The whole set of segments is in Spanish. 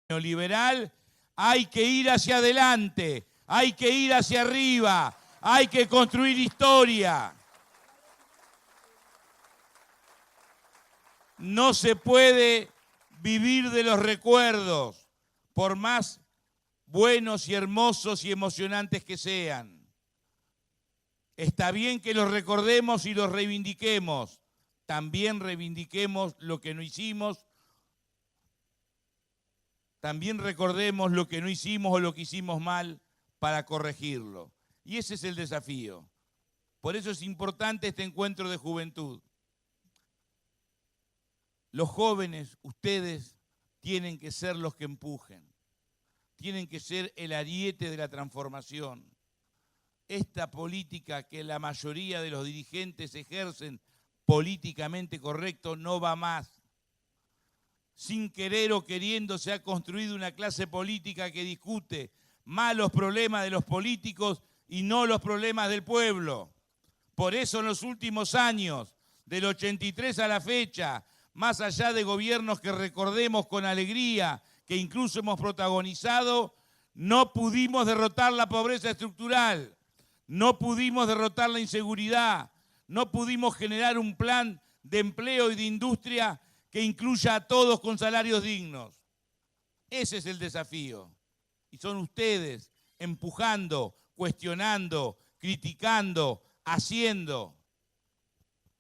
neoliberal, hay que ir hacia adelante, hay que ir hacia arriba, hay que construir historia. No se puede vivir de los recuerdos, por más buenos y hermosos y emocionantes que sean. Está bien que los recordemos y los reivindiquemos. También reivindiquemos lo que no hicimos. También recordemos lo que no hicimos o lo que hicimos mal para corregirlo. Y ese es el desafío. Por eso es importante este encuentro de juventud. Los jóvenes, ustedes, tienen que ser los que empujen. Tienen que ser el ariete de la transformación. Esta política que la mayoría de los dirigentes ejercen políticamente correcto no va más. Sin querer o queriendo se ha construido una clase política que discute más los problemas de los políticos y no los problemas del pueblo. Por eso en los últimos años, del 83 a la fecha, más allá de gobiernos que recordemos con alegría, que incluso hemos protagonizado, no pudimos derrotar la pobreza estructural, no pudimos derrotar la inseguridad, no pudimos generar un plan de empleo y de industria que incluya a todos con salarios dignos. Ese es el desafío. Y son ustedes empujando, cuestionando, criticando, haciendo.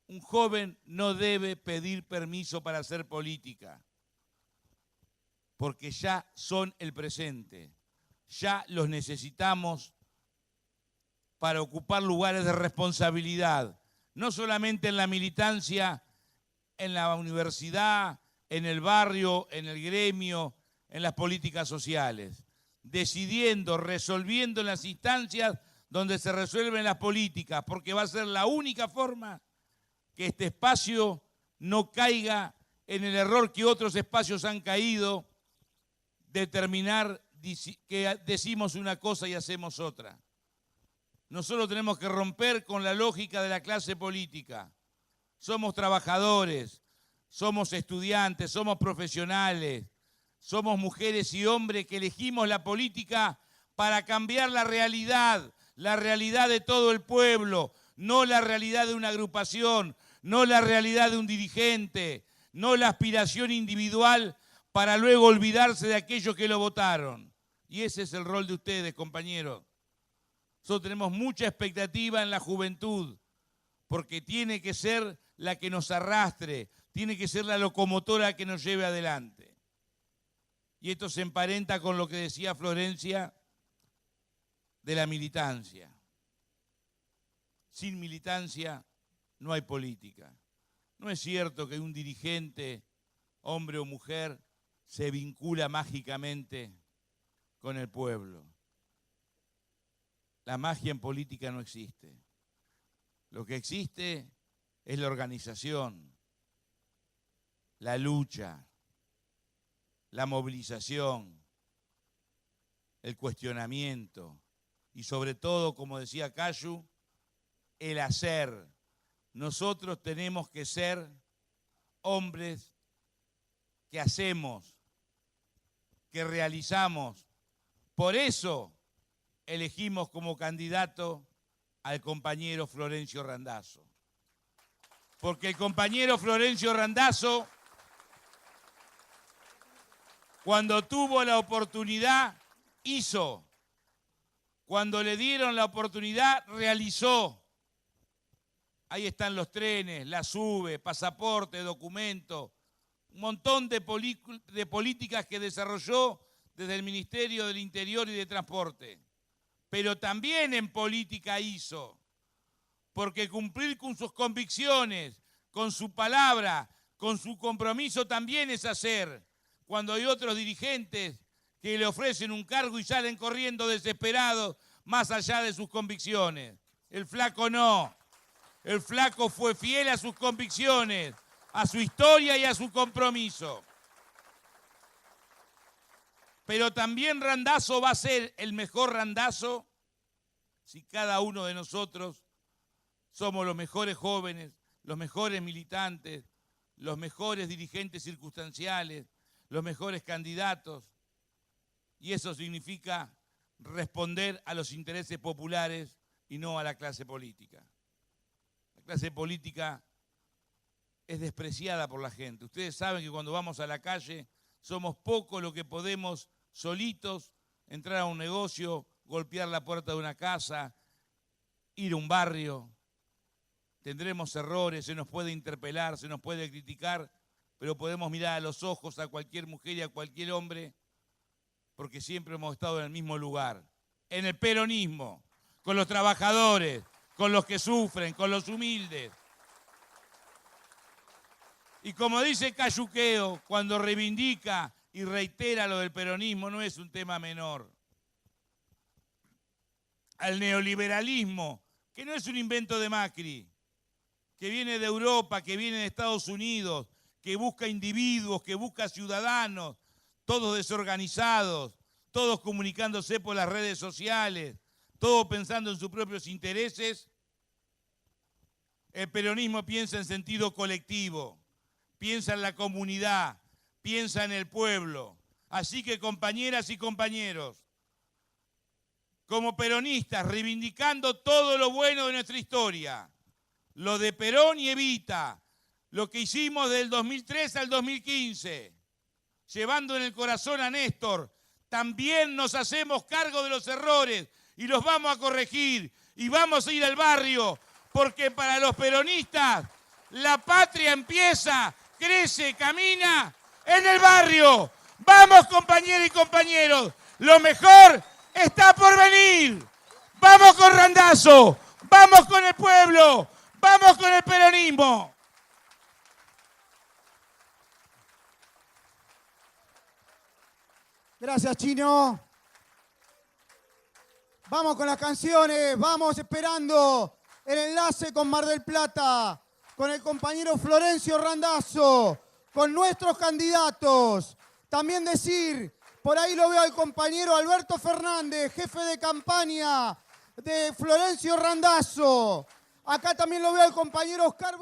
Un joven no debe pedir permiso para hacer política, porque ya son el presente. Ya los necesitamos para ocupar lugares de responsabilidad, no solamente en la militancia, en la universidad, en el barrio, en el gremio, en las políticas sociales, decidiendo, resolviendo en las instancias donde se resuelven las políticas, porque va a ser la única forma que este espacio no caiga en el error que otros espacios han caído, determinar que decimos una cosa y hacemos otra. Nosotros tenemos que romper con la lógica de la clase política. Somos trabajadores, somos estudiantes, somos profesionales, somos mujeres y hombres que elegimos la política para cambiar la realidad de todo el pueblo, no la realidad de una agrupación, no la realidad de un dirigente, no la aspiración individual para luego olvidarse de aquellos que lo votaron. Y ese es el rol de ustedes, compañeros. Nosotros tenemos mucha expectativa en la juventud, porque tiene que ser la que nos arrastre, tiene que ser la locomotora que nos lleve adelante. Y esto se emparenta con lo que decía Florencia de la militancia. Sin militancia no hay política. No es cierto que un dirigente, hombre o mujer, se vincula mágicamente con el pueblo. La magia en política no existe. Lo que existe es la organización, la lucha, la movilización, el cuestionamiento y sobre todo, como decía Cayu, el hacer. Nosotros tenemos que ser hombres que hacemos, que realizamos. Por eso elegimos como candidato al compañero Florencio Randazzo. Porque el compañero Florencio Randazzo, cuando tuvo la oportunidad, hizo. Cuando le dieron la oportunidad, realizó. Ahí están los trenes, la SUBE, pasaporte, documento, un montón de políticas que desarrolló desde el Ministerio del Interior y de Transporte. Pero también en política hizo, porque cumplir con sus convicciones, con su palabra, con su compromiso también es hacer. Cuando hay otros dirigentes que le ofrecen un cargo y salen corriendo desesperados más allá de sus convicciones. El flaco no. El flaco fue fiel a sus convicciones, a su historia y a su compromiso. Pero también Randazzo va a ser el mejor Randazzo si cada uno de nosotros somos los mejores jóvenes, los mejores militantes, los mejores dirigentes circunstanciales, los mejores candidatos Y eso significa responder a los intereses populares y no a la clase política. La clase política es despreciada por la gente. Ustedes saben que cuando vamos a la calle somos pocos los que podemos solitos entrar a un negocio, golpear la puerta de una casa, ir a un barrio. Tendremos errores, se nos puede interpelar, se nos puede criticar, pero podemos mirar a los ojos a cualquier mujer y a cualquier hombre porque siempre hemos estado en el mismo lugar, en el peronismo, con los trabajadores, con los que sufren, con los humildes. Y como dice Cayuqueo, cuando reivindica y reitera lo del peronismo, no es un tema menor. Al neoliberalismo, que no es un invento de Macri, que viene de Europa, que viene de Estados Unidos, que busca individuos, que busca ciudadanos, todos desorganizados, todos comunicándose por las redes sociales, todos pensando en sus propios intereses. El peronismo piensa en sentido colectivo, piensa en la comunidad, piensa en el pueblo. Así que, compañeras y compañeros, como peronistas, reivindicando todo lo bueno de nuestra historia, lo de Perón y Evita, lo que hicimos del 2003 al 2015, llevando en el corazón a Néstor, también nos hacemos cargo de los errores y los vamos a corregir y vamos a ir al barrio, porque para los peronistas la patria empieza, crece, camina en el barrio. Vamos, compañeras y compañeros, lo mejor está por venir. Vamos con Randazzo, vamos con el pueblo, vamos con el peronismo. Gracias, Chino. Vamos con las canciones, vamos esperando el enlace con Mar del Plata, con el compañero Florencio Randazzo, con nuestros candidatos. También decir, por ahí lo veo al compañero Alberto Fernández, jefe de campaña de Florencio Randazzo. Acá también lo veo al compañero Oscar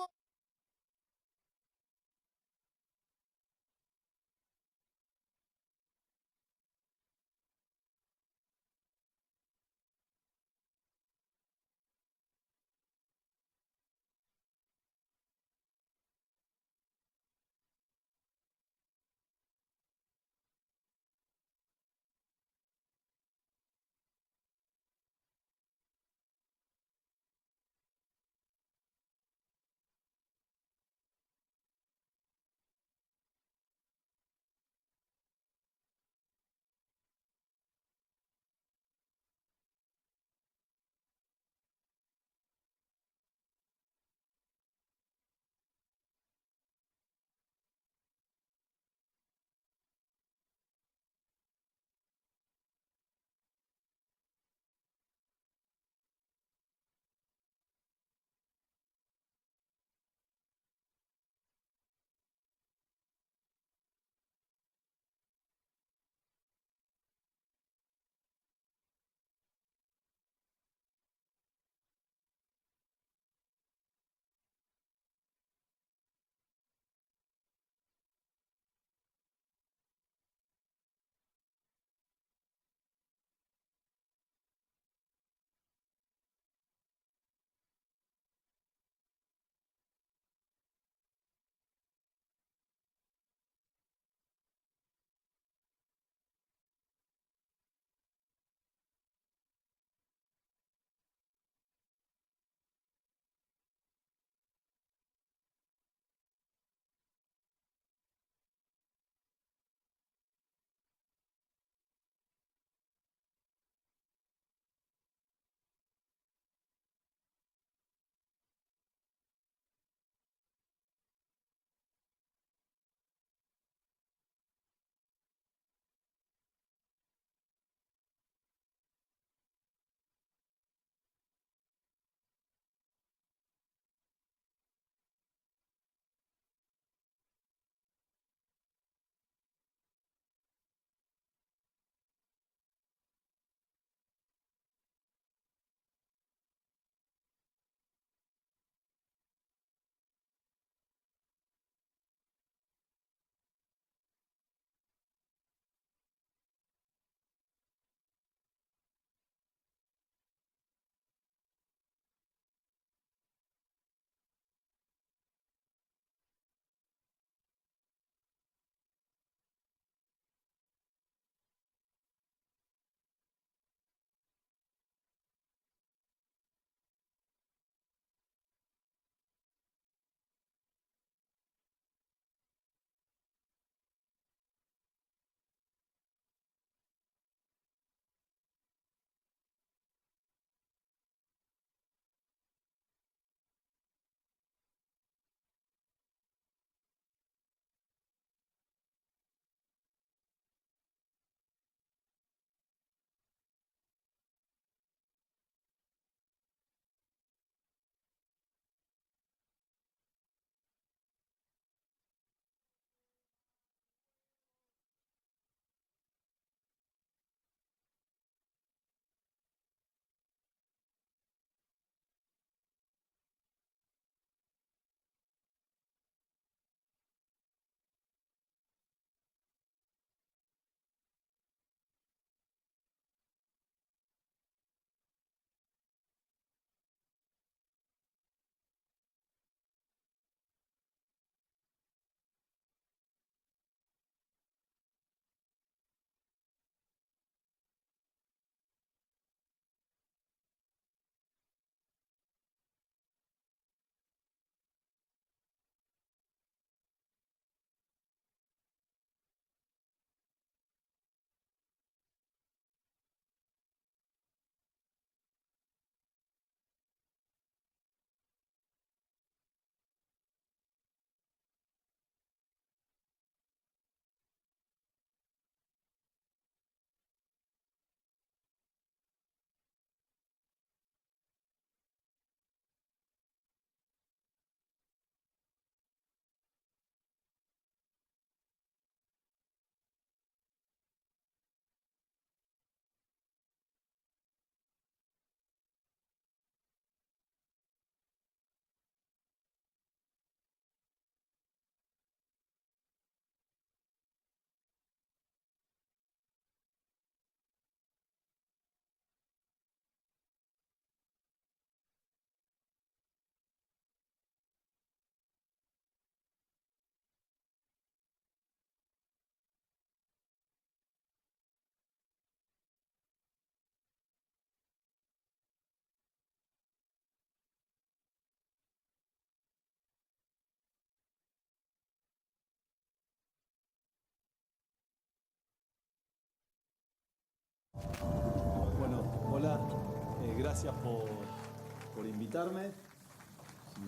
Bueno, hola, gracias por invitarme.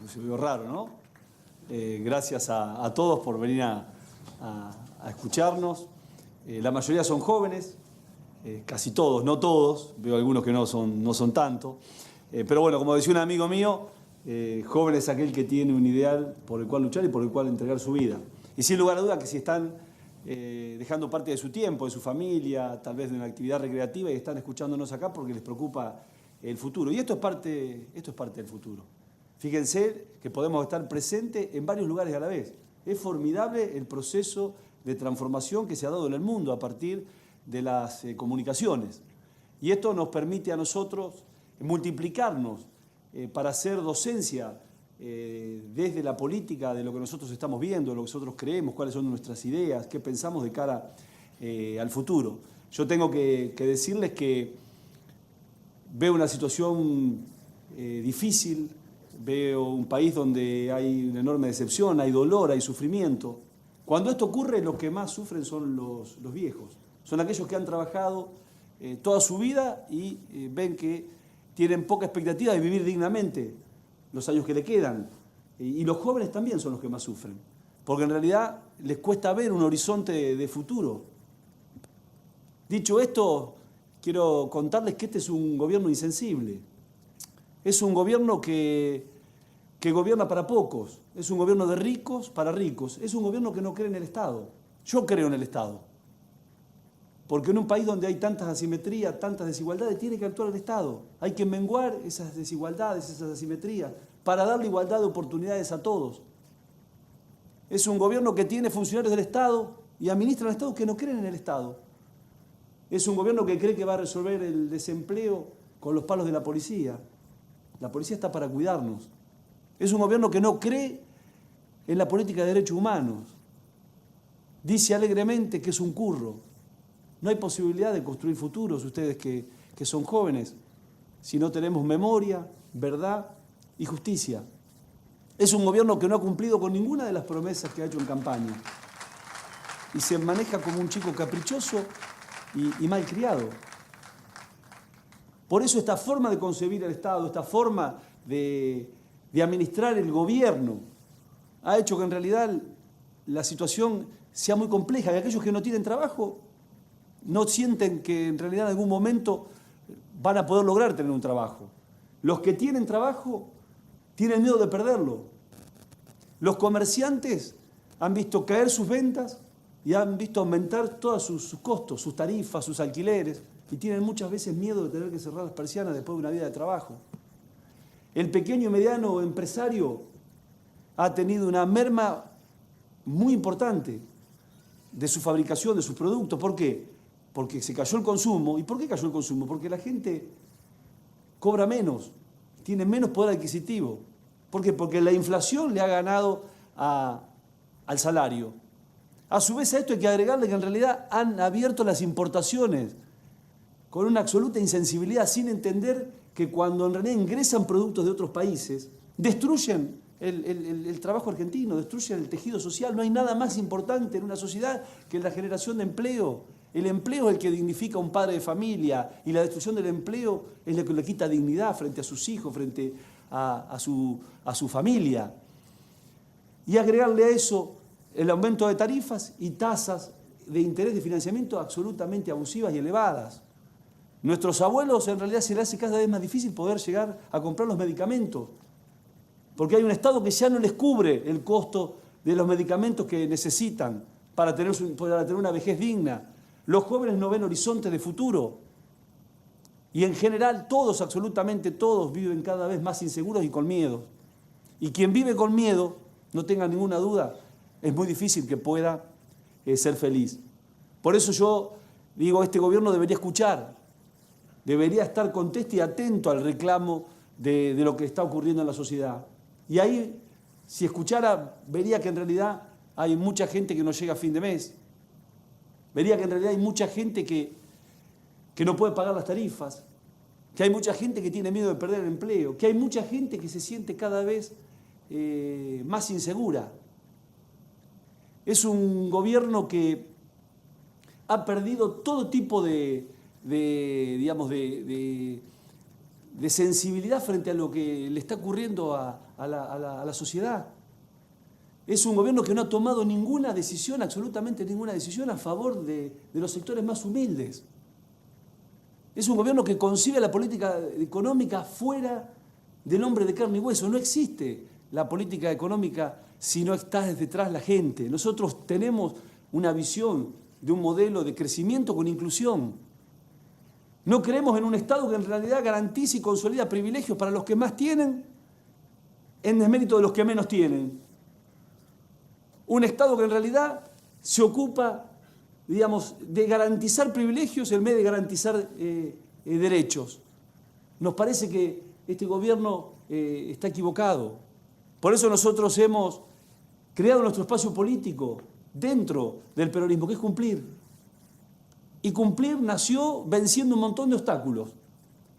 Se vio raro, ¿no? Gracias a todos por venir a escucharnos. La mayoría son jóvenes, casi todos, no todos, veo algunos que no son tanto. Pero bueno, como decía un amigo mío, joven es aquel que tiene un ideal por el cual luchar y por el cual entregar su vida. Y sin lugar a duda que si están dejando parte de su tiempo, de su familia, tal vez de una actividad recreativa y están escuchándonos acá porque les preocupa el futuro. Y esto es parte del futuro. Fíjense que podemos estar presentes en varios lugares a la vez. Es formidable el proceso de transformación que se ha dado en el mundo a partir de las comunicaciones. Y esto nos permite a nosotros multiplicarnos para hacer docencia desde la política de lo que nosotros estamos viendo, lo que nosotros creemos, cuáles son nuestras ideas, qué pensamos de cara al futuro. Yo tengo que decirles que veo una situación difícil, veo un país donde hay una enorme decepción, hay dolor, hay sufrimiento. Cuando esto ocurre, los que más sufren son los viejos. Son aquellos que han trabajado toda su vida y ven que tienen poca expectativa de vivir dignamente los años que le quedan. Y los jóvenes también son los que más sufren, porque en realidad les cuesta ver un horizonte de futuro. Dicho esto, quiero contarles que este es un gobierno insensible. Es un gobierno que gobierna para pocos. Es un gobierno de ricos para ricos. Es un gobierno que no cree en el Estado. Yo creo en el Estado. Porque en un país donde hay tantas asimetrías, tantas desigualdades, tiene que actuar el Estado. Hay que menguar esas desigualdades, esas asimetrías, para darle igualdad de oportunidades a todos. Es un gobierno que tiene funcionarios del Estado y administran el Estado que no creen en el Estado. Es un gobierno que cree que va a resolver el desempleo con los palos de la policía. La policía está para cuidarnos. Es un gobierno que no cree en la política de derechos humanos. Dice alegremente que es un curro. No hay posibilidad de construir futuros, ustedes que son jóvenes, si no tenemos memoria, verdad y justicia. Es un gobierno que no ha cumplido con ninguna de las promesas que ha hecho en campaña. Y se maneja como un chico caprichoso y malcriado. Por eso esta forma de concebir el Estado, esta forma de administrar el gobierno, ha hecho que en realidad la situación sea muy compleja, que aquellos que no tienen trabajo no sienten que en realidad en algún momento van a poder lograr tener un trabajo. Los que tienen trabajo tienen miedo de perderlo. Los comerciantes han visto caer sus ventas y han visto aumentar todos sus costos, sus tarifas, sus alquileres, y tienen muchas veces miedo de tener que cerrar las persianas después de una vida de trabajo. El pequeño y mediano empresario ha tenido una merma muy importante de su fabricación, de sus productos. ¿Por qué? Porque se cayó el consumo. ¿Y por qué cayó el consumo? Porque la gente cobra menos, tiene menos poder adquisitivo. ¿Por qué? Porque la inflación le ha ganado al salario. A su vez a esto hay que agregarle que en realidad han abierto las importaciones con una absoluta insensibilidad, sin entender que cuando en realidad ingresan productos de otros países, destruyen el trabajo argentino, destruyen el tejido social. No hay nada más importante en una sociedad que la generación de empleo. El empleo es el que dignifica a un padre de familia y la destrucción del empleo es lo que le quita dignidad frente a sus hijos, frente a su familia. Y agregarle a eso el aumento de tarifas y tasas de interés de financiamiento absolutamente abusivas y elevadas. Nuestros abuelos en realidad se les hace cada vez más difícil poder llegar a comprar los medicamentos, porque hay un Estado que ya no les cubre el costo de los medicamentos que necesitan para tener una vejez digna. Los jóvenes no ven horizontes de futuro y en general todos, absolutamente todos, viven cada vez más inseguros y con miedo. Y quien vive con miedo, no tenga ninguna duda, es muy difícil que pueda ser feliz. Por eso yo digo, este gobierno debería escuchar, debería estar contento y atento al reclamo de lo que está ocurriendo en la sociedad. Y ahí, si escuchara, vería que en realidad hay mucha gente que no llega a fin de mes. Vería que en realidad hay mucha gente que no puede pagar las tarifas, que hay mucha gente que tiene miedo de perder el empleo, que hay mucha gente que se siente cada vez más insegura. Es un gobierno que ha perdido todo tipo de digamos, de sensibilidad frente a lo que le está ocurriendo a la sociedad. Es un gobierno que no ha tomado ninguna decisión, absolutamente ninguna decisión a favor de los sectores más humildes. Es un gobierno que concibe la política económica fuera del hombre de carne y hueso. No existe la política económica si no está detrás la gente. Nosotros tenemos una visión de un modelo de crecimiento con inclusión. No creemos en un Estado que en realidad garantice y consolida privilegios para los que más tienen en desmérito de los que menos tienen. Un Estado que en realidad se ocupa, digamos, de garantizar privilegios en vez de garantizar derechos. Nos parece que este gobierno está equivocado. Por eso nosotros hemos creado nuestro espacio político dentro del peronismo, que es cumplir. Y cumplir nació venciendo un montón de obstáculos,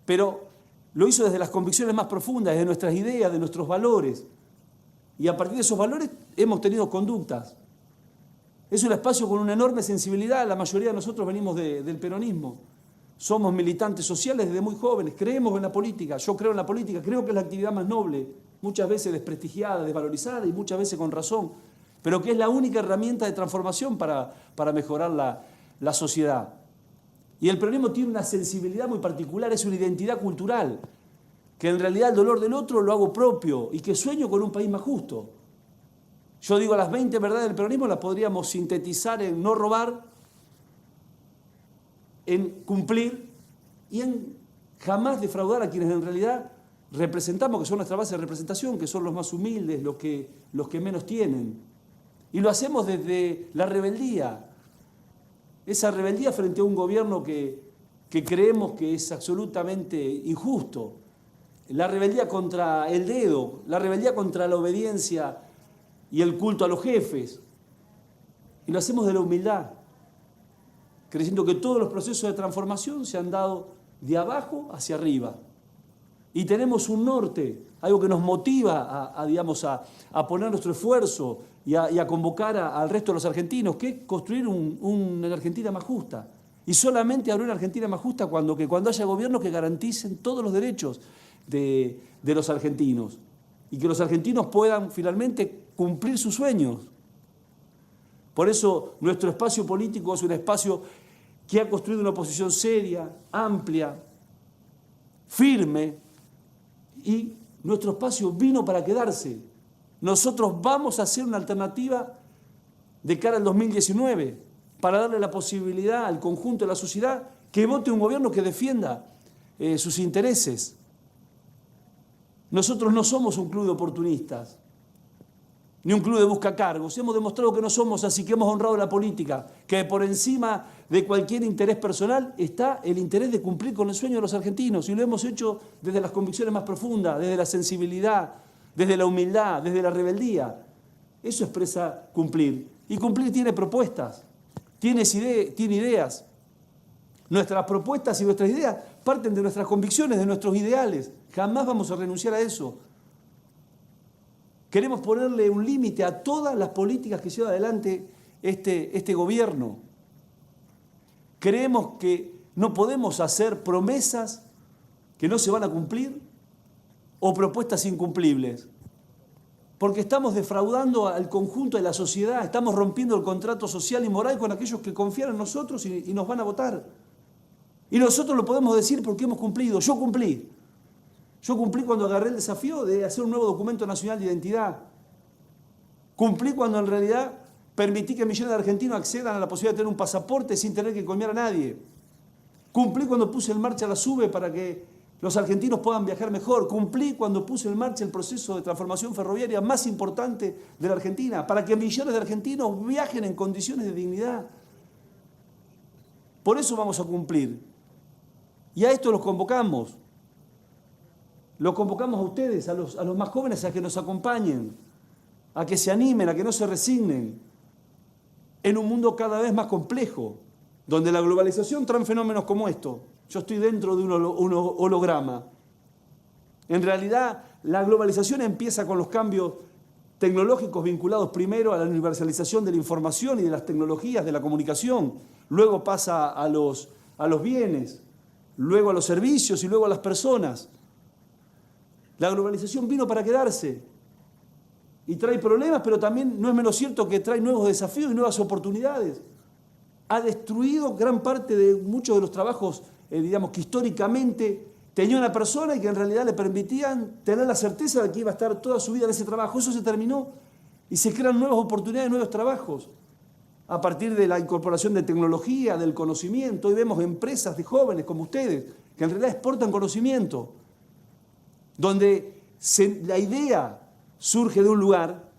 pero lo hizo desde las convicciones más profundas, desde nuestras ideas, de nuestros valores. Y a partir de esos valores hemos tenido conductas. Es un espacio con una enorme sensibilidad. La mayoría de nosotros venimos del peronismo. Somos militantes sociales desde muy jóvenes. Creemos en la política. Yo creo en la política. Creo que es la actividad más noble. Muchas veces desprestigiada, desvalorizada y muchas veces con razón. Pero que es la única herramienta de transformación para mejorar la sociedad. Y el peronismo tiene una sensibilidad muy particular. Es una identidad cultural. Que en realidad el dolor del otro lo hago propio y que sueño con un país más justo. Yo digo, las 20 verdades del peronismo las podríamos sintetizar en no robar, en cumplir y en jamás defraudar a quienes en realidad representamos, que son nuestra base de representación, que son los más humildes, los que menos tienen. Y lo hacemos desde la rebeldía, esa rebeldía frente a un gobierno que creemos que es absolutamente injusto. La rebeldía contra el dedo, la rebeldía contra la obediencia y el culto a los jefes. Y lo hacemos de la humildad, creyendo que todos los procesos de transformación se han dado de abajo hacia arriba. Y tenemos un norte, algo que nos motiva a poner nuestro esfuerzo y a convocar al resto de los argentinos, que es construir una Argentina más justa. Y solamente habrá una Argentina más justa cuando haya gobiernos que garanticen todos los derechos de los argentinos y que los argentinos puedan finalmente cumplir sus sueños. Por eso nuestro espacio político es un espacio que ha construido una oposición seria, amplia, firme, y nuestro espacio vino para quedarse. Nosotros vamos a hacer una alternativa de cara al 2019 para darle la posibilidad al conjunto de la sociedad que vote un gobierno que defienda sus intereses. Nosotros no somos un club de oportunistas, ni un club de buscacargos. Hemos demostrado que no somos así, que hemos honrado la política, que por encima de cualquier interés personal está el interés de cumplir con el sueño de los argentinos. Y lo hemos hecho desde las convicciones más profundas, desde la sensibilidad, desde la humildad, desde la rebeldía. Eso expresa cumplir. Y cumplir tiene propuestas, tiene ideas. Nuestras propuestas y nuestras ideas parten de nuestras convicciones, de nuestros ideales. Jamás vamos a renunciar a eso. Queremos ponerle un límite a todas las políticas que lleva adelante este gobierno. Creemos que no podemos hacer promesas que no se van a cumplir o propuestas incumplibles. Porque estamos defraudando al conjunto de la sociedad, estamos rompiendo el contrato social y moral con aquellos que confían en nosotros y nos van a votar. Y nosotros lo podemos decir porque hemos cumplido. Yo cumplí. Yo cumplí cuando agarré el desafío de hacer un nuevo documento nacional de identidad. Cumplí cuando en realidad permití que millones de argentinos accedan a la posibilidad de tener un pasaporte sin tener que coimear a nadie. Cumplí cuando puse en marcha la SUBE para que los argentinos puedan viajar mejor. Cumplí cuando puse en marcha el proceso de transformación ferroviaria más importante de la Argentina, para que millones de argentinos viajen en condiciones de dignidad. Por eso vamos a cumplir. Y a esto los convocamos. Los convocamos a ustedes, a los más jóvenes, a que nos acompañen, a que se animen, a que no se resignen. En un mundo cada vez más complejo, donde la globalización trae fenómenos como esto. Yo estoy dentro de un holograma. En realidad, la globalización empieza con los cambios tecnológicos vinculados primero a la universalización de la información y de las tecnologías de la comunicación. Luego pasa a los a los bienes, luego a los servicios y luego a las personas. La globalización vino para quedarse y trae problemas, pero también no es menos cierto que trae nuevos desafíos y nuevas oportunidades. Ha destruido gran parte de muchos de los trabajos, digamos, que históricamente tenía una persona y que en realidad le permitían tener la certeza de que iba a estar toda su vida en ese trabajo. Eso se terminó y se crean nuevas oportunidades, nuevos trabajos. A partir de la incorporación de tecnología, del conocimiento, hoy vemos empresas de jóvenes como ustedes que en realidad exportan conocimiento, donde la idea surge de un lugar,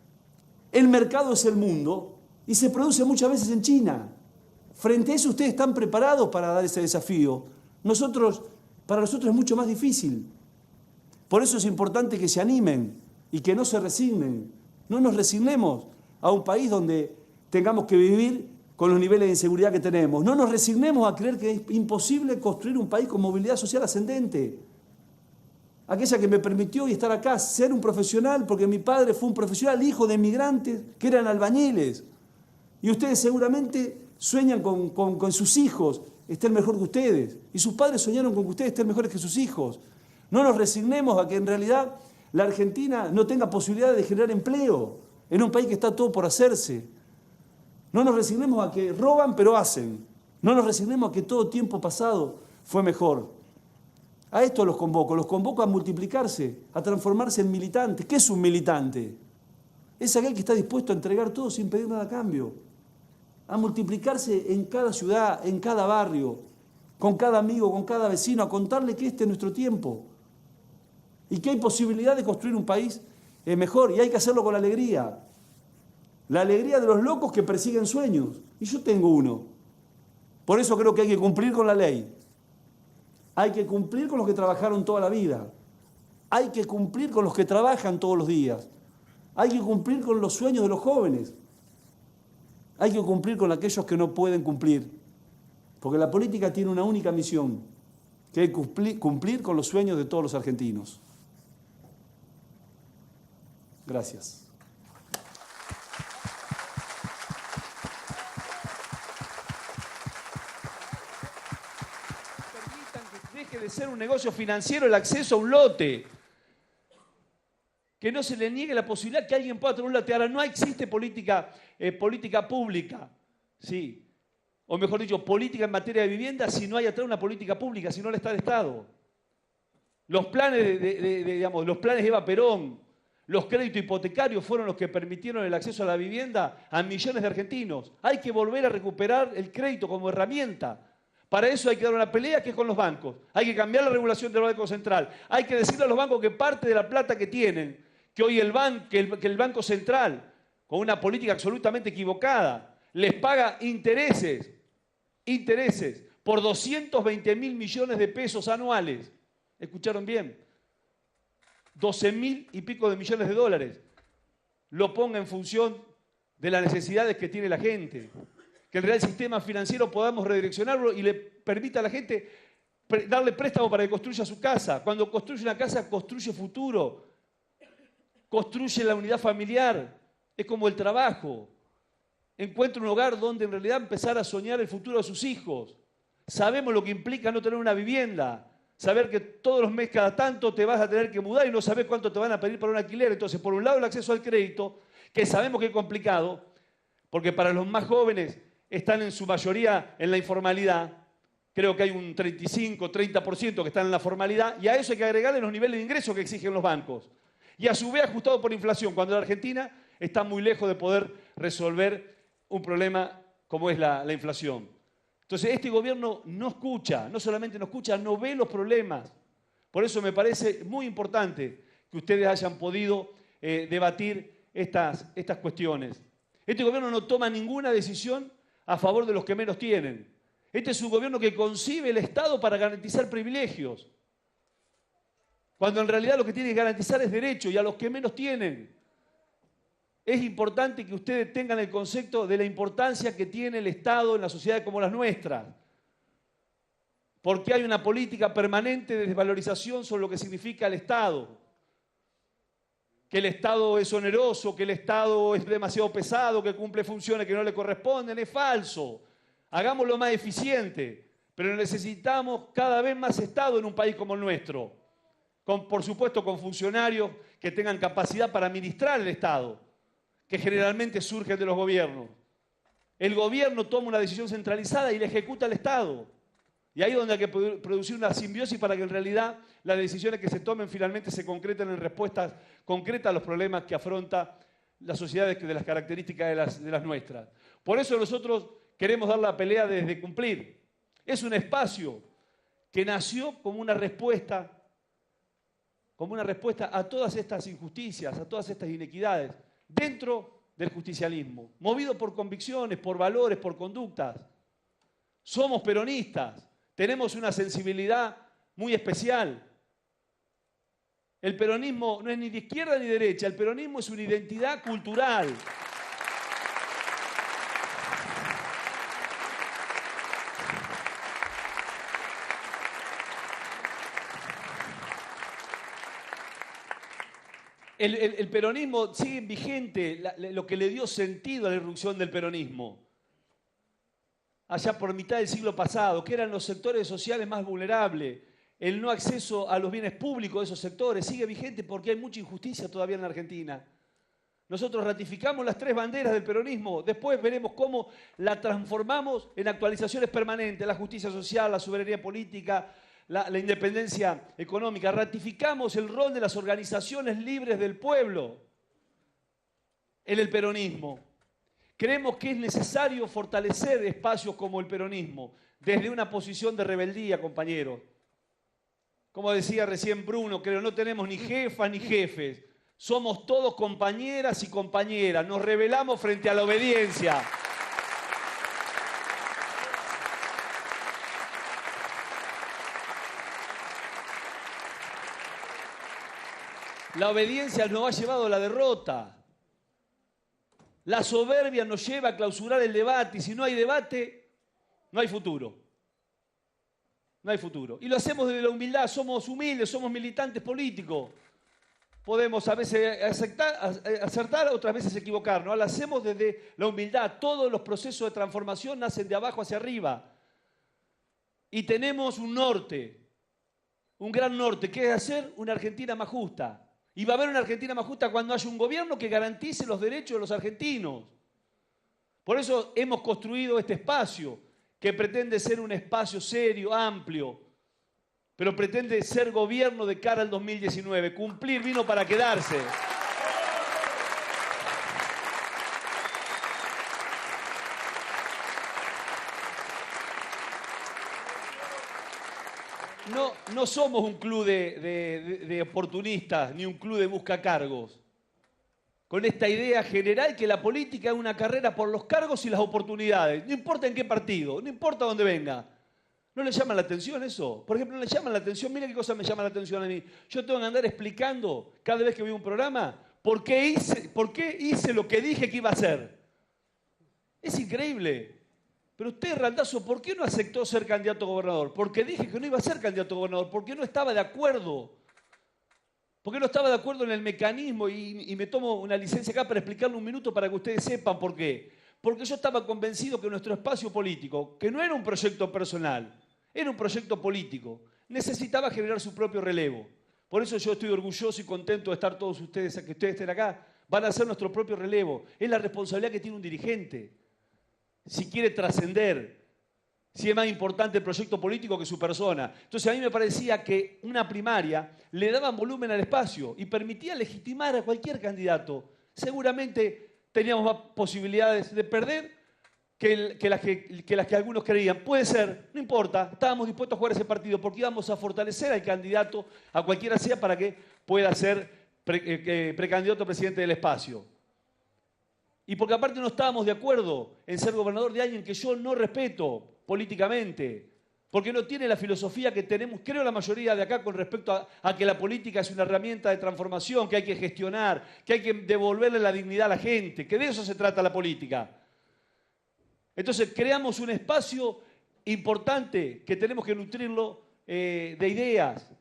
el mercado es el mundo y se produce muchas veces en China. Frente a eso ustedes están preparados para dar ese desafío. Para nosotros es mucho más difícil. Por eso es importante que se animen y que no se resignen. No nos resignemos a un país donde tengamos que vivir con los niveles de inseguridad que tenemos. No nos resignemos a creer que es imposible construir un país con movilidad social ascendente. Aquella que me permitió y estar acá, ser un profesional, porque mi padre fue un profesional, hijo de inmigrantes que eran albañiles. Y ustedes seguramente sueñan con sus hijos estén mejor que ustedes. Y sus padres soñaron con que ustedes estén mejores que sus hijos. No nos resignemos a que en realidad la Argentina no tenga posibilidad de generar empleo en un país que está todo por hacerse. No nos resignemos a que roban pero hacen. No nos resignemos a que todo tiempo pasado fue mejor. A esto los convoco a multiplicarse, a transformarse en militantes. ¿Qué es un militante? Es aquel que está dispuesto a entregar todo sin pedir nada a cambio. A multiplicarse en cada ciudad, en cada barrio, con cada amigo, con cada vecino, a contarle que este es nuestro tiempo y que hay posibilidad de construir un país mejor y hay que hacerlo con alegría. La alegría de los locos que persiguen sueños. Y yo tengo uno. Por eso creo que hay que cumplir con la ley. Hay que cumplir con los que trabajaron toda la vida. Hay que cumplir con los que trabajan todos los días. Hay que cumplir con los sueños de los jóvenes. Hay que cumplir con aquellos que no pueden cumplir. Porque la política tiene una única misión, que es cumplir con los sueños de todos los argentinos. Gracias. Deje de ser un negocio financiero el acceso a un lote. Que no se le niegue la posibilidad que alguien pueda tener un lote. Ahora, no existe política pública, ¿sí? O mejor dicho, política en materia de vivienda si no hay atrás una política pública, si no la está el Estado. Los planes los planes de Eva Perón, los créditos hipotecarios fueron los que permitieron el acceso a la vivienda a millones de argentinos. Hay que volver a recuperar el crédito como herramienta. Para eso hay que dar una pelea que es con los bancos. Hay que cambiar la regulación del Banco Central. Hay que decirle a los bancos que parte de la plata que tienen, que hoy el Banco Central, con una política absolutamente equivocada, les paga intereses por 220.000 millones de pesos anuales. ¿Escucharon bien? 12.000 y pico de millones de dólares. Lo ponga en función de las necesidades que tiene la gente. Que el real sistema financiero podamos redireccionarlo y le permita a la gente darle préstamo para que construya su casa. Cuando construye una casa, construye futuro. Construye la unidad familiar. Es como el trabajo. Encuentra un hogar donde en realidad empezar a soñar el futuro de sus hijos. Sabemos lo que implica no tener una vivienda. Saber que todos los meses, cada tanto, te vas a tener que mudar y no sabes cuánto te van a pedir para un alquiler. Entonces, por un lado, el acceso al crédito, que sabemos que es complicado, porque para los más jóvenes están en su mayoría en la informalidad. Creo que hay un 35-30% que están en la formalidad, y a eso hay que agregarle los niveles de ingresos que exigen los bancos. Y a su vez ajustado por inflación, cuando la Argentina está muy lejos de poder resolver un problema como es la inflación. Entonces, este gobierno no escucha, no solamente no escucha, no ve los problemas. Por eso me parece muy importante que ustedes hayan podido debatir estas cuestiones. Este gobierno no toma ninguna decisión a favor de los que menos tienen. Este es un gobierno que concibe el Estado para garantizar privilegios, cuando en realidad lo que tiene que garantizar es derecho, y a los que menos tienen. Es importante que ustedes tengan el concepto de la importancia que tiene el Estado en las sociedades como las nuestras, porque hay una política permanente de desvalorización sobre lo que significa el Estado. Que el Estado es oneroso, que el Estado es demasiado pesado, que cumple funciones que no le corresponden, es falso. Hagámoslo más eficiente, pero necesitamos cada vez más Estado en un país como el nuestro. Por supuesto, con funcionarios que tengan capacidad para administrar el Estado, que generalmente surgen de los gobiernos. El gobierno toma una decisión centralizada y la ejecuta el Estado. Y ahí es donde hay que producir una simbiosis para que en realidad las decisiones que se tomen finalmente se concreten en respuestas concretas a los problemas que afronta la sociedad de las características de las nuestras. Por eso nosotros queremos dar la pelea desde Cumplir. Es un espacio que nació como una respuesta a todas estas injusticias, a todas estas inequidades, dentro del justicialismo, movido por convicciones, por valores, por conductas. Somos peronistas, tenemos una sensibilidad muy especial. El peronismo no es ni de izquierda ni de derecha, el peronismo es una identidad cultural. El peronismo sigue vigente, lo que le dio sentido a la irrupción del peronismo, allá por mitad del siglo pasado, que eran los sectores sociales más vulnerables, el no acceso a los bienes públicos de esos sectores, sigue vigente porque hay mucha injusticia todavía en la Argentina. Nosotros ratificamos las 3 banderas del peronismo, después veremos cómo la transformamos en actualizaciones permanentes, la justicia social, la soberanía política, la independencia económica. Ratificamos el rol de las organizaciones libres del pueblo en el peronismo. Creemos que es necesario fortalecer espacios como el peronismo desde una posición de rebeldía, compañeros. Como decía recién Bruno, creo, no tenemos ni jefas ni jefes. Somos todos compañeras y compañeras. Nos rebelamos frente a la obediencia. La obediencia nos ha llevado a la derrota. La soberbia nos lleva a clausurar el debate y si no hay debate, no hay futuro. No hay futuro. Y lo hacemos desde la humildad, somos humildes, somos militantes políticos. Podemos a veces acertar, otras veces equivocarnos. Lo hacemos desde la humildad. Todos los procesos de transformación nacen de abajo hacia arriba. Y tenemos un norte, un gran norte, que es hacer una Argentina más justa. Y va a haber una Argentina más justa cuando haya un gobierno que garantice los derechos de los argentinos. Por eso hemos construido este espacio, que pretende ser un espacio serio, amplio, pero pretende ser gobierno de cara al 2019. Cumplir vino para quedarse. No somos un club de oportunistas, ni un club de buscacargos. Con esta idea general que la política es una carrera por los cargos y las oportunidades. No importa en qué partido, no importa dónde venga. ¿No le llama la atención eso? Por ejemplo, ¿no le llama la atención? Mira qué cosa me llama la atención a mí. Yo tengo que andar explicando cada vez que veo un programa por qué hice lo que dije que iba a hacer. Es increíble. Pero usted, Randazzo, ¿por qué no aceptó ser candidato a gobernador? Porque dije que no iba a ser candidato a gobernador, porque no estaba de acuerdo. Porque no estaba de acuerdo en el mecanismo y me tomo una licencia acá para explicarle un minuto para que ustedes sepan por qué. Porque yo estaba convencido que nuestro espacio político, que no era un proyecto personal, era un proyecto político, necesitaba generar su propio relevo. Por eso yo estoy orgulloso y contento de estar todos ustedes, que ustedes estén acá. Van a ser nuestro propio relevo. Es la responsabilidad que tiene un dirigente. Si quiere trascender, si es más importante el proyecto político que su persona. Entonces a mí me parecía que una primaria le daban volumen al espacio y permitía legitimar a cualquier candidato. Seguramente teníamos más posibilidades de perder que las que algunos creían. Puede ser, no importa, estábamos dispuestos a jugar ese partido porque íbamos a fortalecer al candidato, a cualquiera sea, para que pueda ser precandidato a presidente del espacio. Y porque aparte no estábamos de acuerdo en ser gobernador de alguien que yo no respeto políticamente, porque no tiene la filosofía que tenemos, creo, la mayoría de acá con respecto a que la política es una herramienta de transformación, que hay que gestionar, que hay que devolverle la dignidad a la gente, que de eso se trata la política. Entonces creamos un espacio importante que tenemos que nutrirlo de ideas.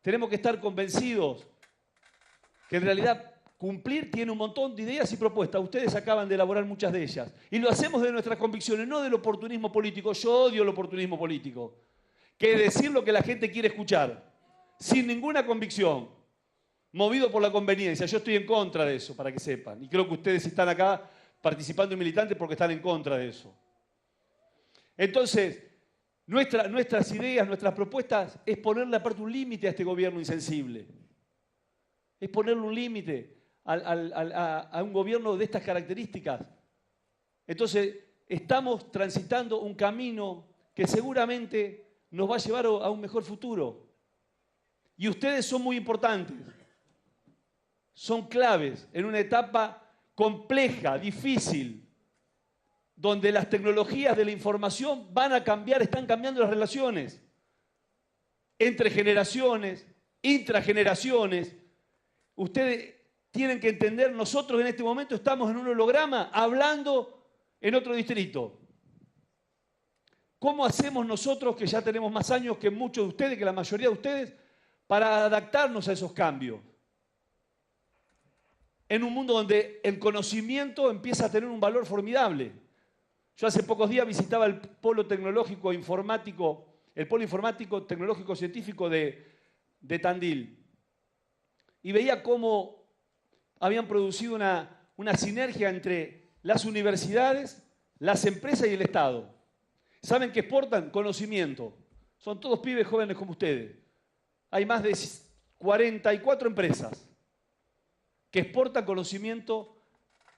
Tenemos que estar convencidos que en realidad cumplir, tiene un montón de ideas y propuestas. Ustedes acaban de elaborar muchas de ellas. Y lo hacemos de nuestras convicciones, no del oportunismo político. Yo odio el oportunismo político, que es decir lo que la gente quiere escuchar, sin ninguna convicción, movido por la conveniencia. Yo estoy en contra de eso, para que sepan. Y creo que ustedes están acá participando en militantes porque están en contra de eso. Entonces, nuestras ideas, nuestras propuestas es ponerle aparte un límite a este gobierno insensible. Es ponerle un límite a un gobierno de estas características. Entonces, estamos transitando un camino que seguramente nos va a llevar a un mejor futuro. Y ustedes son muy importantes. Son claves en una etapa compleja, difícil, donde las tecnologías de la información van a cambiar, están cambiando las relaciones entre generaciones, intrageneraciones. Ustedes tienen que entender, nosotros en este momento estamos en un holograma hablando en otro distrito. ¿Cómo hacemos nosotros, que ya tenemos más años que muchos de ustedes, que la mayoría de ustedes, para adaptarnos a esos cambios? En un mundo donde el conocimiento empieza a tener un valor formidable. Yo hace pocos días visitaba el polo tecnológico informático, el polo informático tecnológico científico de Tandil. Y veía cómo habían producido una sinergia entre las universidades, las empresas y el Estado. ¿Saben que exportan? Conocimiento. Son todos pibes jóvenes como ustedes. Hay más de 44 empresas que exportan conocimiento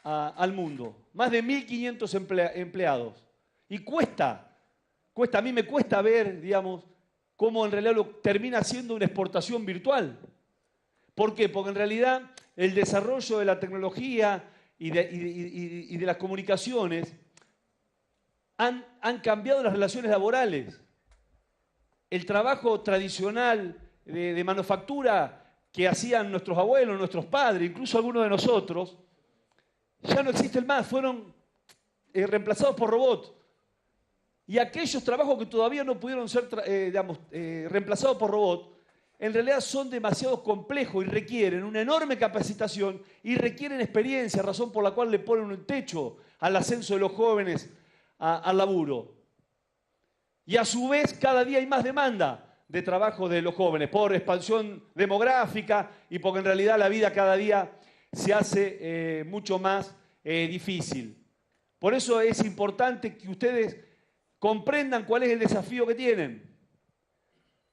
al mundo. Más de 1.500 empleados. Y cuesta, a mí me cuesta ver, digamos, cómo en realidad termina siendo una exportación virtual. ¿Por qué? Porque en realidad el desarrollo de la tecnología y de las comunicaciones han cambiado las relaciones laborales. El trabajo tradicional de manufactura que hacían nuestros abuelos, nuestros padres, incluso algunos de nosotros, ya no existen más, fueron reemplazados por robots. Y aquellos trabajos que todavía no pudieron ser reemplazados por robots, en realidad son demasiado complejos y requieren una enorme capacitación y requieren experiencia, razón por la cual le ponen un techo al ascenso de los jóvenes al laburo. Y a su vez cada día hay más demanda de trabajo de los jóvenes por expansión demográfica y porque en realidad la vida cada día se hace mucho más difícil. Por eso es importante que ustedes comprendan cuál es el desafío que tienen.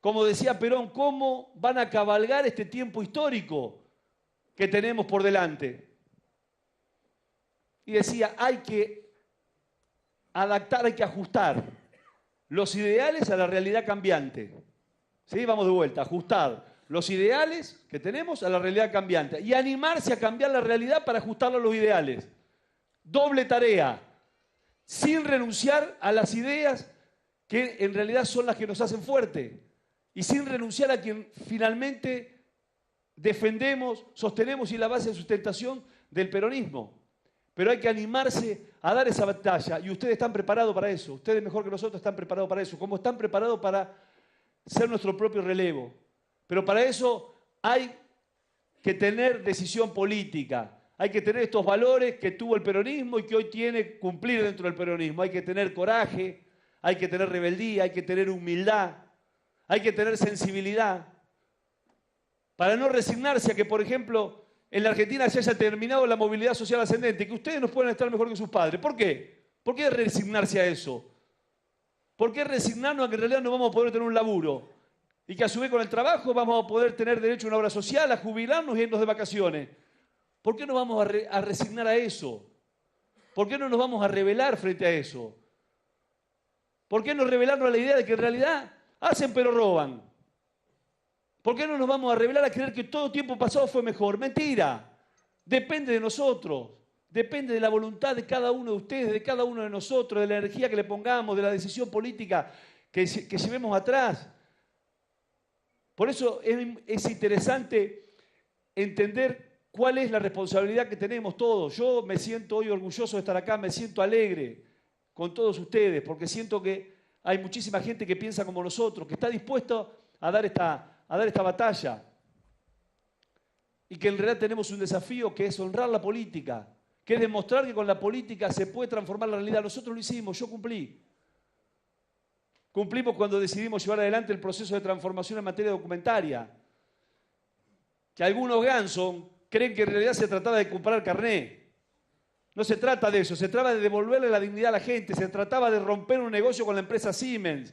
Como decía Perón, ¿cómo van a cabalgar este tiempo histórico que tenemos por delante? Y decía, hay que adaptar, hay que ajustar los ideales a la realidad cambiante. ¿Sí? Vamos de vuelta, ajustar los ideales que tenemos a la realidad cambiante y animarse a cambiar la realidad para ajustarla a los ideales. Doble tarea, sin renunciar a las ideas que en realidad son las que nos hacen fuerte y sin renunciar a quien finalmente defendemos, sostenemos y es la base de sustentación del peronismo. Pero hay que animarse a dar esa batalla y ustedes están preparados para eso. Ustedes mejor que nosotros están preparados para eso, como están preparados para ser nuestro propio relevo. Pero para eso hay que tener decisión política, hay que tener estos valores que tuvo el peronismo y que hoy tiene cumplir dentro del peronismo. Hay que tener coraje, hay que tener rebeldía, hay que tener humildad, hay que tener sensibilidad para no resignarse a que, por ejemplo, en la Argentina se haya terminado la movilidad social ascendente, que ustedes no pueden estar mejor que sus padres. ¿Por qué? ¿Por qué resignarse a eso? ¿Por qué resignarnos a que en realidad no vamos a poder tener un laburo? Y que a su vez con el trabajo vamos a poder tener derecho a una obra social, a jubilarnos y irnos de vacaciones. ¿Por qué no vamos a resignar a eso? ¿Por qué no nos vamos a rebelar frente a eso? ¿Por qué no rebelarnos a la idea de que en realidad hacen pero roban? ¿Por qué no nos vamos a rebelar a creer que todo tiempo pasado fue mejor? Mentira. Depende de nosotros. Depende de la voluntad de cada uno de ustedes, de cada uno de nosotros, de la energía que le pongamos, de la decisión política que llevemos atrás. Por eso es interesante entender cuál es la responsabilidad que tenemos todos. Yo me siento hoy orgulloso de estar acá, me siento alegre con todos ustedes, porque siento que hay muchísima gente que piensa como nosotros, que está dispuesto a dar esta batalla. y que en realidad tenemos un desafío que es honrar la política, que es demostrar que con la política se puede transformar la realidad. Nosotros lo hicimos, yo cumplí. Cumplimos cuando decidimos llevar adelante el proceso de transformación en materia documentaria. Que algunos gansos creen que en realidad se trataba de comprar carné. No se trata de eso, se trata de devolverle la dignidad a la gente, se trataba de romper un negocio con la empresa Siemens.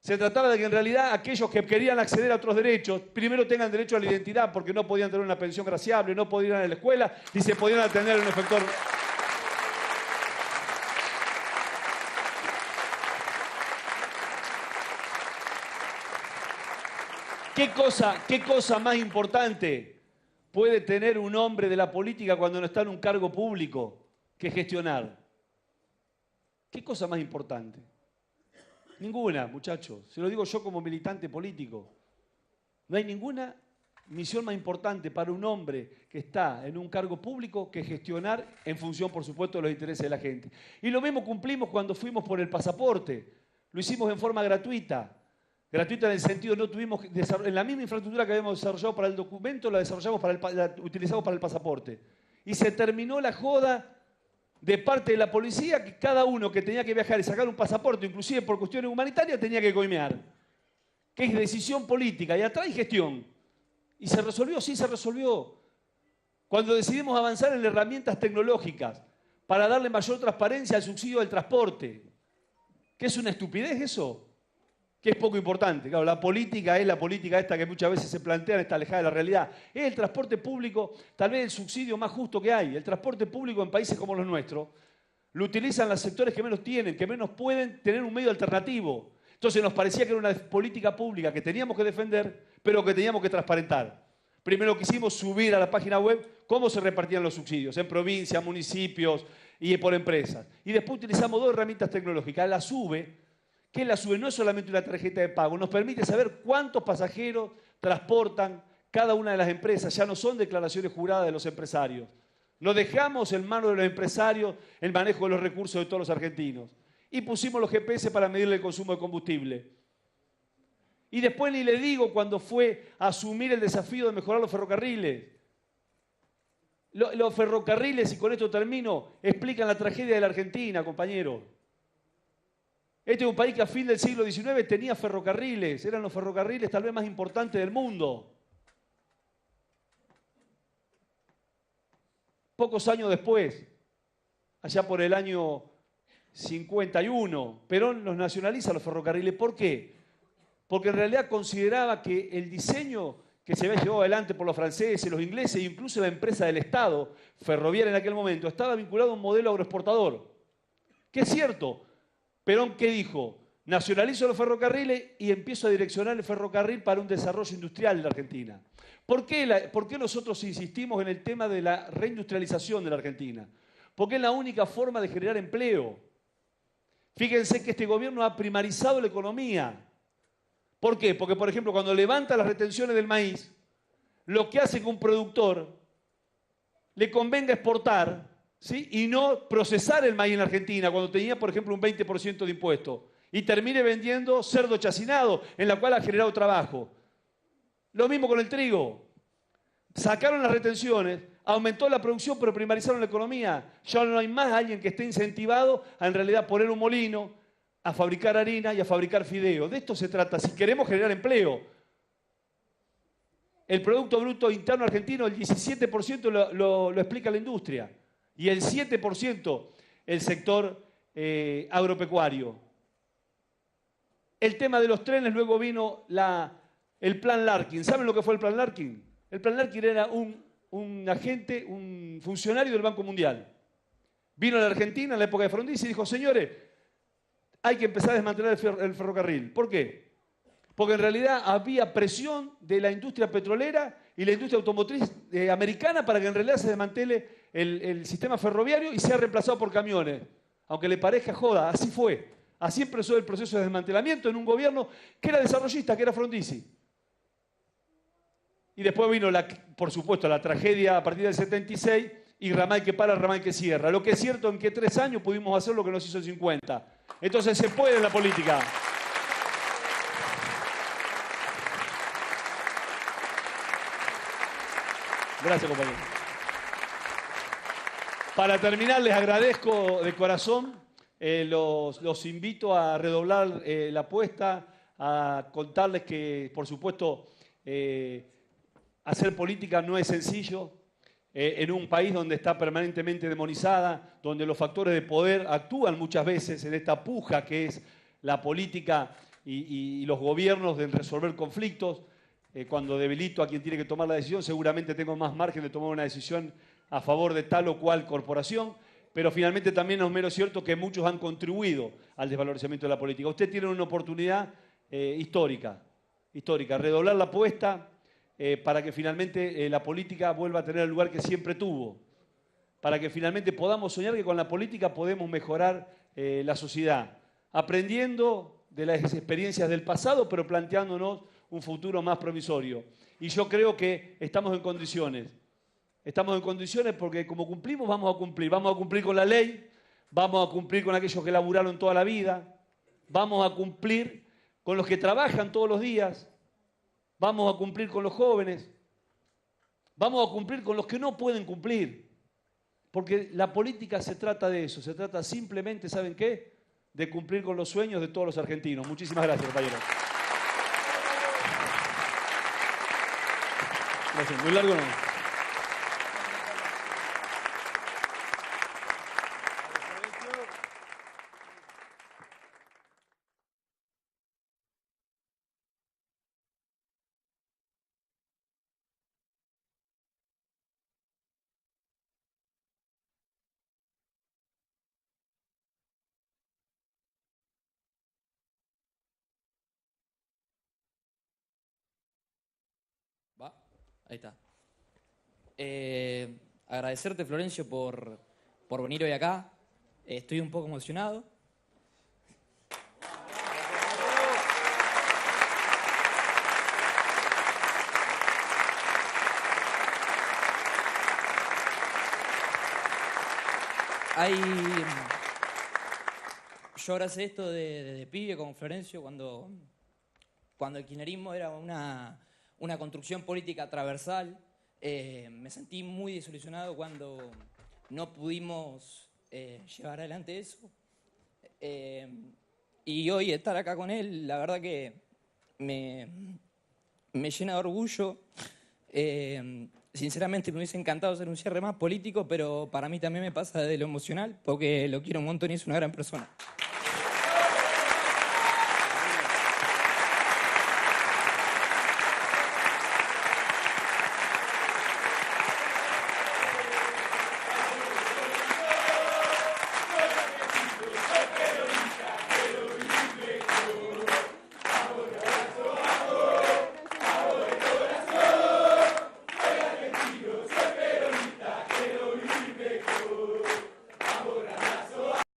Se trataba de que en realidad aquellos que querían acceder a otros derechos, primero tengan derecho a la identidad porque no podían tener una pensión graciable, no podían ir a la escuela y se podían atender a un efector. ¿Qué cosa más importante puede tener un hombre de la política cuando no está en un cargo público que gestionar? ¿Qué cosa más importante? Ninguna, muchachos. Se lo digo yo como militante político. No hay ninguna misión más importante para un hombre que está en un cargo público que gestionar en función, por supuesto, de los intereses de la gente. Y lo mismo cumplimos cuando fuimos por el pasaporte. Lo hicimos en forma gratuita. Gratuita en el sentido, no tuvimos en la misma infraestructura que habíamos desarrollado para el documento, la utilizamos para el pasaporte. Y se terminó la joda de parte de la policía que cada uno que tenía que viajar y sacar un pasaporte, inclusive por cuestiones humanitarias, tenía que coimear. Que es decisión política y atrás hay gestión. ¿Y se resolvió? Sí, se resolvió. Cuando decidimos avanzar en herramientas tecnológicas para darle mayor transparencia al subsidio del transporte. ¿Qué es una estupidez eso? Que es poco importante. Claro, la política es la política esta que muchas veces se plantea, está alejada de la realidad. Es el transporte público, tal vez el subsidio más justo que hay. El transporte público en países como los nuestros lo utilizan los sectores que menos tienen, que menos pueden tener un medio alternativo. Entonces nos parecía que era una política pública que teníamos que defender, pero que teníamos que transparentar. Primero quisimos subir a la página web cómo se repartían los subsidios, en provincias, municipios y por empresas. Y después utilizamos dos herramientas tecnológicas. La SUBE, que la SUBE no es solamente una tarjeta de pago, nos permite saber cuántos pasajeros transportan cada una de las empresas. Ya no son declaraciones juradas de los empresarios. No dejamos en manos de los empresarios el manejo de los recursos de todos los argentinos. Y pusimos los GPS para medirle el consumo de combustible. Y después ni le digo cuando fue a asumir el desafío de mejorar los ferrocarriles. Los ferrocarriles, y con esto termino, explican la tragedia de la Argentina, compañeros. Este es un país que a fin del siglo XIX tenía ferrocarriles, eran los ferrocarriles tal vez más importantes del mundo. Pocos años después, allá por el año 51, Perón los nacionaliza los ferrocarriles. ¿Por qué? Porque en realidad consideraba que el diseño que se había llevado adelante por los franceses, los ingleses e incluso la empresa del Estado, ferroviaria en aquel momento, estaba vinculado a un modelo agroexportador. Que es cierto. Perón, ¿qué dijo? Nacionalizo los ferrocarriles y empiezo a direccionar el ferrocarril para un desarrollo industrial de la Argentina. ¿Por qué nosotros insistimos en el tema de la reindustrialización de la Argentina? Porque es la única forma de generar empleo. Fíjense que este gobierno ha primarizado la economía. ¿Por qué? Porque, por ejemplo, cuando levanta las retenciones del maíz, lo que hace que un productor le convenga exportar, ¿sí? Y no procesar el maíz en la Argentina cuando tenía, por ejemplo, un 20% de impuesto y termine vendiendo cerdo chacinado, en la cual ha generado trabajo. Lo mismo con el trigo. Sacaron las retenciones, aumentó la producción, pero primarizaron la economía. Ya no hay más alguien que esté incentivado a en realidad poner un molino, a fabricar harina y a fabricar fideo. De esto se trata, si queremos generar empleo. El Producto Bruto Interno Argentino, el 17% lo explica la industria. Y el 7% el sector agropecuario. El tema de los trenes, luego vino el Plan Larkin. ¿Saben lo que fue el Plan Larkin? El Plan Larkin era un agente, un funcionario del Banco Mundial. Vino a la Argentina en la época de Frondizi y dijo, señores, hay que empezar a desmantelar el ferrocarril. ¿Por qué? Porque en realidad había presión de la industria petrolera y la industria automotriz americana para que en realidad se desmantele el sistema ferroviario y sea reemplazado por camiones. Aunque le parezca joda, así fue. Así empezó el proceso de desmantelamiento en un gobierno que era desarrollista, que era Frondizi. Y después vino, por supuesto, la tragedia a partir del 76 y ramal que para, ramal que cierra. Lo que es cierto es que en 3 años pudimos hacer lo que nos hizo en 50. Entonces se puede en la política. Gracias, compañero. Para terminar, les agradezco de corazón. Los invito a redoblar la apuesta, a contarles que, por supuesto, hacer política no es sencillo. En un país donde está permanentemente demonizada, donde los factores de poder actúan muchas veces en esta puja que es la política y los gobiernos de resolver conflictos. Cuando debilito a quien tiene que tomar la decisión, seguramente tengo más margen de tomar una decisión a favor de tal o cual corporación, pero finalmente también es menos cierto que muchos han contribuido al desvalorizamiento de la política. Usted tiene una oportunidad histórica, redoblar la apuesta para que finalmente la política vuelva a tener el lugar que siempre tuvo, para que finalmente podamos soñar que con la política podemos mejorar la sociedad, aprendiendo de las experiencias del pasado, pero planteándonos un futuro más promisorio. Y yo creo que estamos en condiciones porque como cumplimos, vamos a cumplir con la ley, vamos a cumplir con aquellos que laburaron toda la vida, vamos a cumplir con los que trabajan todos los días, vamos a cumplir con los jóvenes, vamos a cumplir con los que no pueden cumplir, porque la política se trata de eso, se trata simplemente, ¿saben qué?, de cumplir con los sueños de todos los argentinos. Muchísimas gracias, compañeros. Gracias. Muy largo no. ¿Va? Ahí está. Agradecerte, Florencio, por venir hoy acá. Estoy un poco emocionado. Yo abracé esto desde pibe con Florencio cuando el kirchnerismo era una construcción política transversal. Me sentí muy desilusionado cuando no pudimos llevar adelante eso. Y hoy estar acá con él, la verdad que me llena de orgullo. Sinceramente me hubiese encantado hacer un cierre más político, pero para mí también me pasa de lo emocional, porque lo quiero un montón y es una gran persona.